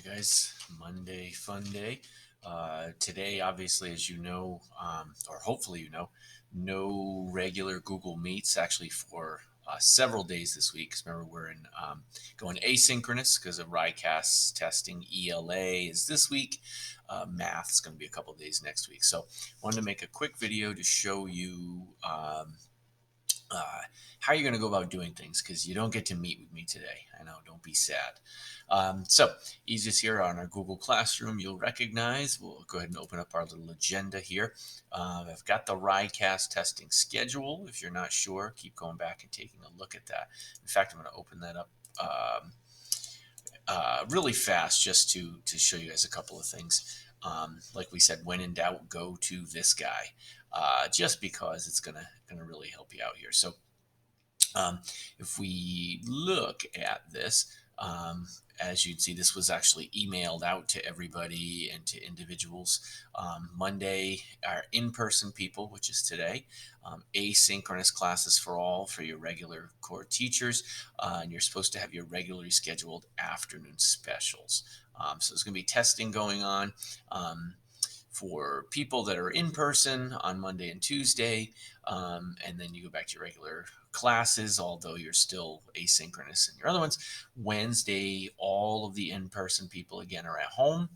Guys, Monday fun day. Today, obviously, as you know, or hopefully you know, no regular Google Meets actually for several days this week. 'Cause remember, we're in going asynchronous because of RICAS testing. ELA is this week. Math is going to be a couple days next week. So, wanted to make a quick video to show you. How you're going to go about doing things because you don't get to meet with me today. I know, don't be sad. So, easiest here on our Google Classroom, you'll recognize. We'll go ahead and open up our little agenda here. I've got the RICAS testing schedule. If you're not sure, keep going back and taking a look at that. In fact, I'm going to open that up really fast just to show you guys a couple of things. Like we said, when in doubt, go to this guy, just because it's gonna really help you out here. So if we look at this, as you'd see, this was actually emailed out to everybody and to individuals. Monday, our in-person people, which is today, asynchronous classes for all for your regular core teachers, and you're supposed to have your regularly scheduled afternoon specials. So there's going to be testing going on. For people that are in person on Monday and Tuesday, and then you go back to your regular classes, although you're still asynchronous in your other ones. Wednesday, all of the in-person people again are at home.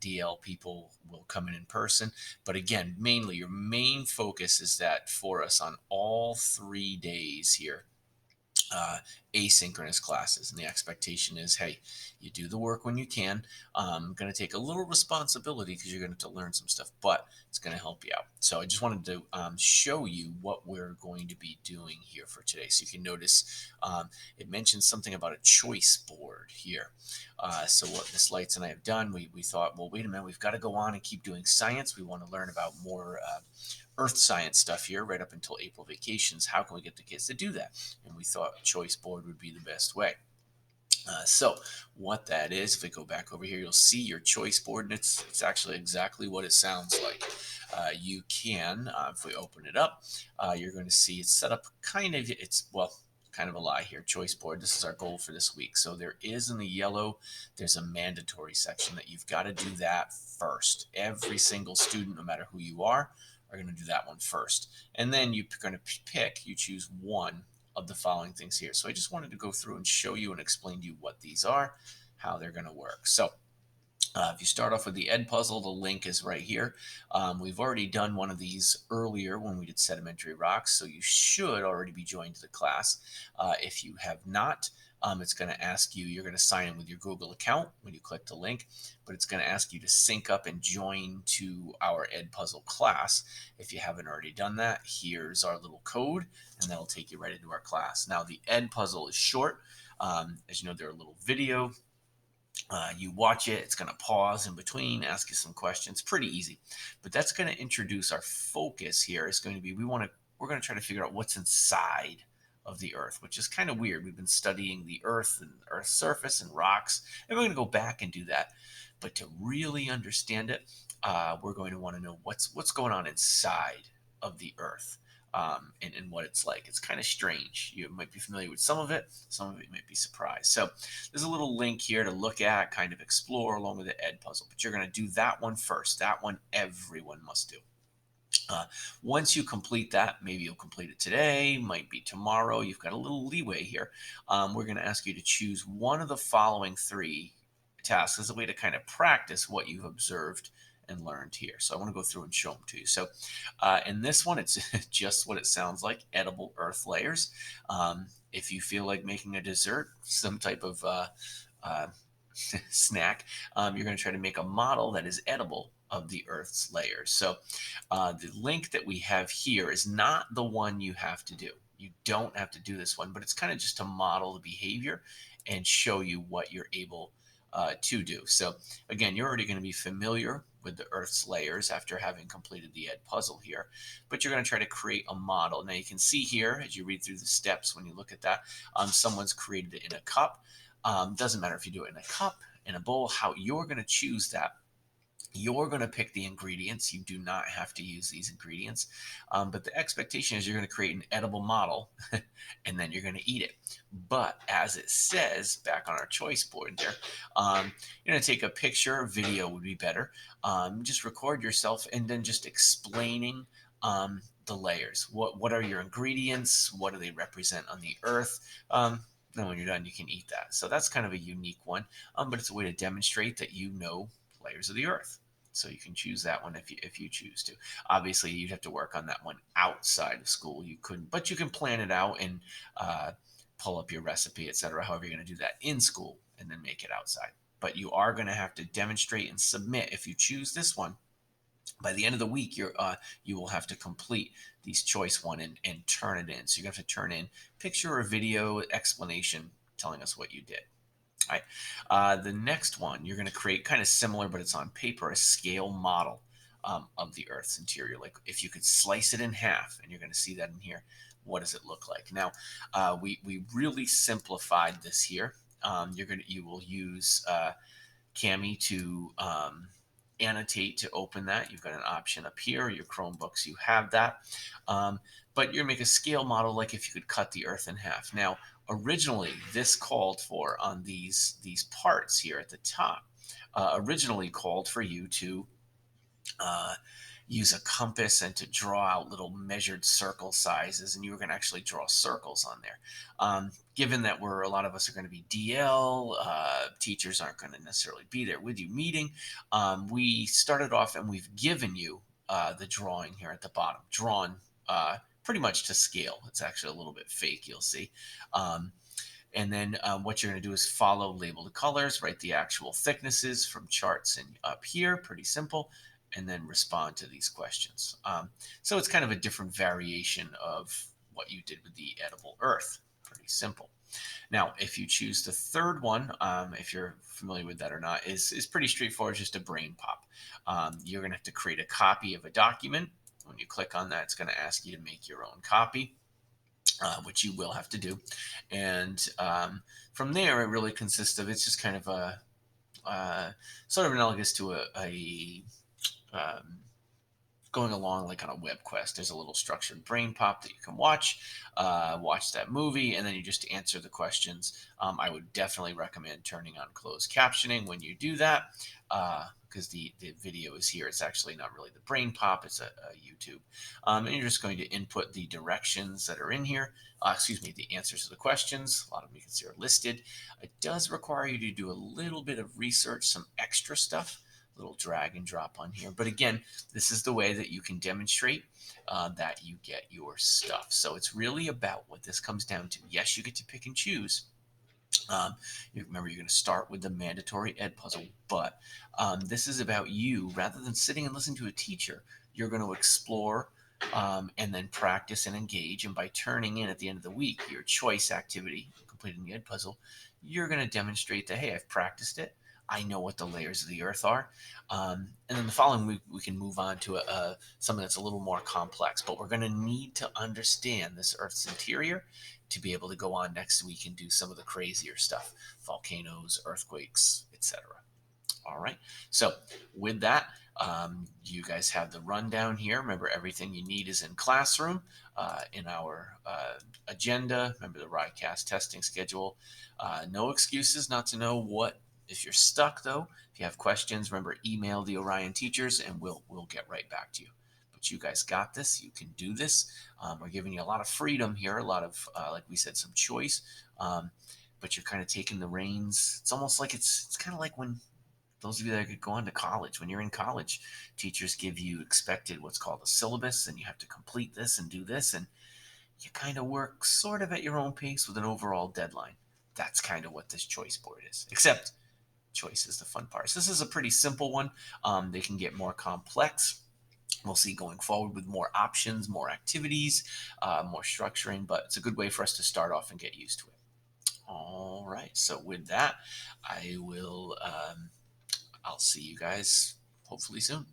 DL people will come in person, but again, mainly your main focus is that for us on all 3 days here, asynchronous classes. And the expectation is, hey, you do the work when you can. I'm going to take a little responsibility because you're going to have to learn some stuff, but it's going to help you out. So I just wanted to show you what we're going to be doing here for today. So you can notice it mentions something about a choice board here. So what Miss Lights and I have done, we thought, well, wait a minute, we've got to go on and keep doing science. We want to learn about more earth science stuff here right up until April vacations. How can we get the kids to do that? And we thought choice board would be the best way. So what that is, if we go back over here, you'll see your choice board, and it's actually exactly what it sounds like. You can, if we open it up, you're going to see it's set up kind of, kind of a lie here, choice board. This is our goal for this week. So there is in the yellow, there's a mandatory section that you've got to do that first. Every single student, no matter who you are going to do that one first. And then you're going to you choose one of the following things here. So I just wanted to go through and show you and explain to you what these are, how they're going to work. So if you start off with the Ed puzzle, the link is right here. We've already done one of these earlier when we did sedimentary rocks, so you should already be joined to the class. If you have not, it's going to ask you, you're going to sign in with your Google account when you click the link, but it's going to ask you to sync up and join to our Ed puzzle class. If you haven't already done that, here's our little code, and that'll take you right into our class. Now, the Ed puzzle is short. As you know, they're a little video. You watch it, it's going to pause in between, ask you some questions. Pretty easy. But that's going to introduce our focus here. It's going to be, we're going to try to figure out what's inside of the Earth, which is kind of weird. We've been studying the Earth and Earth's surface and rocks, and we're going to go back and do that. But to really understand it, we're going to want to know what's going on inside of the Earth. And what it's like. It's kind of strange. You might be familiar with some of it you might be surprised. So there's a little link here to look at, kind of explore along with the Ed puzzle, but you're going to do that one first. That one everyone must do. Once you complete that, maybe you'll complete it today, might be tomorrow. You've got a little leeway here. We're going to ask you to choose one of the following 3 tasks as a way to kind of practice what you've observed and learned here. So I want to go through and show them to you. So in this one, it's just what it sounds like, edible earth layers. If you feel like making a dessert, some type of snack, you're going to try to make a model that is edible of the Earth's layers. So the link that we have here is not the one you have to do. You don't have to do this one, but it's kind of just to model the behavior and show you what you're able to do. So again, you're already going to be familiar with the Earth's layers after having completed the Ed puzzle here, but you're going to try to create a model. Now you can see here, as you read through the steps, when you look at that, someone's created it in a cup. Doesn't matter if you do it in a cup, in a bowl, how you're going to choose that You're going to pick the ingredients. You do not have to use these ingredients. But the expectation is you're going to create an edible model and then you're going to eat it. But as it says back on our choice board there, you're going to take a picture, video would be better. Just record yourself and then just explaining the layers. What are your ingredients? What do they represent on the earth? Then when you're done, you can eat that. So that's kind of a unique one, but it's a way to demonstrate that you know layers of the earth. So you can choose that one if you choose to. Obviously, you'd have to work on that one outside of school. You couldn't, but you can plan it out and uh, pull up your recipe, etc. However, you're going to do that in school and then make it outside. But you are going to have to demonstrate and submit if you choose this one. By the end of the week, you will have to complete these choice one and turn it in. So you have to turn in picture or video explanation telling us what you did. All right. The next one, you're going to create kind of similar, but it's on paper, a scale model of the Earth's interior. Like if you could slice it in half, and you're going to see that in here, what does it look like? Now, we really simplified this here. You will use Cami to annotate to open that. You've got an option up here. Your Chromebooks, you have that. But you're make a scale model like if you could cut the Earth in half. Now, originally, this called for on these parts here at the top. Originally called for you to uh, use a compass and to draw out little measured circle sizes, and you were going to actually draw circles on there. Given that a lot of us are going to be DL, teachers aren't going to necessarily be there with you meeting. We started off and we've given you the drawing here at the bottom, drawn pretty much to scale. It's actually a little bit fake, you'll see. And then what you're going to do is follow labeled colors, write the actual thicknesses from charts and up here, pretty simple, and then respond to these questions. So it's kind of a different variation of what you did with the edible earth. Pretty simple. Now, if you choose the third one, if you're familiar with that or not, is pretty straightforward, just a brain pop. You're going to have to create a copy of a document. When you click on that, it's going to ask you to make your own copy. Which you will have to do. And from there, it really consists of, it's just kind of a sort of analogous to a um, going along like on a web quest. There's a little structured brain pop that you can watch that movie, and then you just answer the questions. I would definitely recommend turning on closed captioning when you do that, because the video is here. It's actually not really the brain pop, it's a YouTube. And you're just going to input the directions that are in here. Excuse me, the answers to the questions. A lot of them you can see are listed. It does require you to do a little bit of research, some extra stuff, little drag and drop on here. But again, this is the way that you can demonstrate that you get your stuff. So it's really about what this comes down to. Yes, you get to pick and choose. Remember, you're going to start with the mandatory ed puzzle, but this is about you. Rather than sitting and listening to a teacher, you're going to explore and then practice and engage. And by turning in at the end of the week your choice activity, completing the ed puzzle, you're going to demonstrate that, hey, I've practiced it. I know what the layers of the earth are. And then the following week, we can move on to something that's a little more complex. But we're going to need to understand this Earth's interior to be able to go on next week and do some of the crazier stuff, volcanoes, earthquakes, etc. All right. So with that, you guys have the rundown here. Remember, everything you need is in Classroom, in our agenda. Remember the RICAS testing schedule. No excuses not to know what. If you're stuck, though, if you have questions, remember, email the Orion teachers and we'll get right back to you. But you guys got this. You can do this. We're giving you a lot of freedom here, a lot of, like we said, some choice. But you're kind of taking the reins. It's almost like it's kind of like when those of you that could go on to college, when you're in college, teachers give you expected what's called a syllabus, and you have to complete this and do this, and you kind of work sort of at your own pace with an overall deadline. That's kind of what this choice board is, except choice is the fun part. So this is a pretty simple one. They can get more complex. We'll see going forward with more options, more activities, more structuring, but it's a good way for us to start off and get used to it. All right. So with that, I'll see you guys hopefully soon.